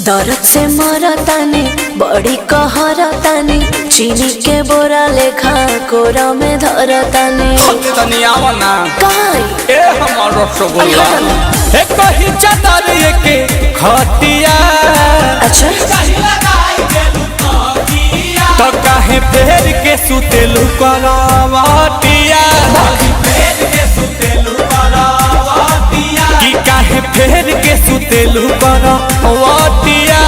दर्द से मरतानी बड़ी कहरतानी चीनी के बोरा लेखा कोरा में धरतानी ए हमर रसगुल्ला ए कहि चादर के खटिया अच्छा तो काहे फेर के सुतेलु करवटिया कि काहे फेर के सुतेलु करवटिया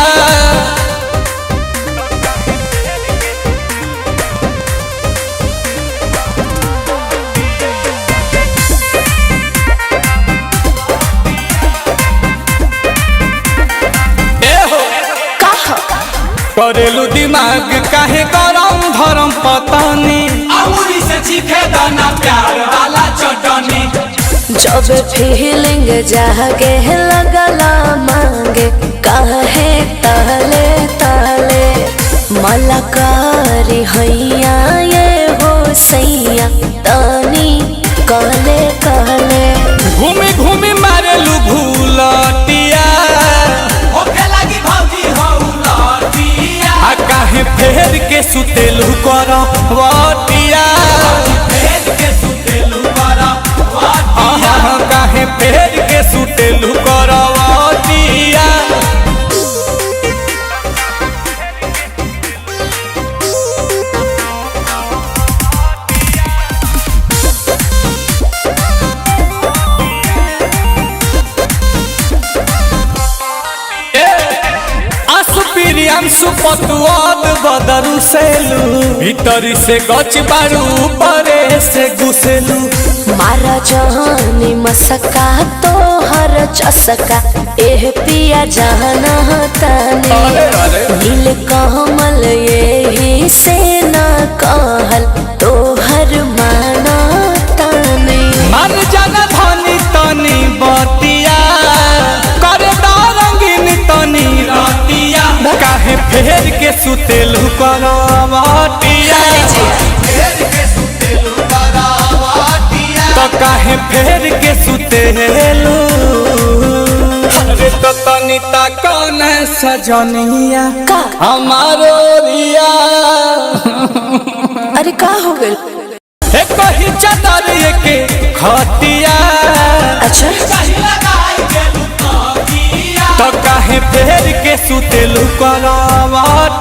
करेलू दिमाग काहे गरम धरम पतानी अमूरी से चीखे दाना प्यार वाला चटनी जब फीलिंग जागे लगला मांगे काहे ताले ताले मलकारी हैया ये हो सैया तानी कहले कहले घूमी घूमी मारेलू भूलटिया काहे फेर के सुतेलु करवटिया काहे फेर के सुतेलु करवटिया सुपतुआद बदरू सेलू भीतरी से गच बारू परे से घुसेलू मारा जहानी मसका तो हर चसका एह पिया जाना ताने नील कमल यही से ना कहल तो हर माना ताने मन जाना धनी तनी बतिया कर रंगीन तनी रतिया काहे फेर के सुतेलु करवटिया तो काहे फेर के सुतेलु अरे तो तनिता कौन सजनिया हमारो रिया अरे का हो गइल ए कहि चादर के खटिया अच्छा तो काहे फेर के सुतेलु करवटिया।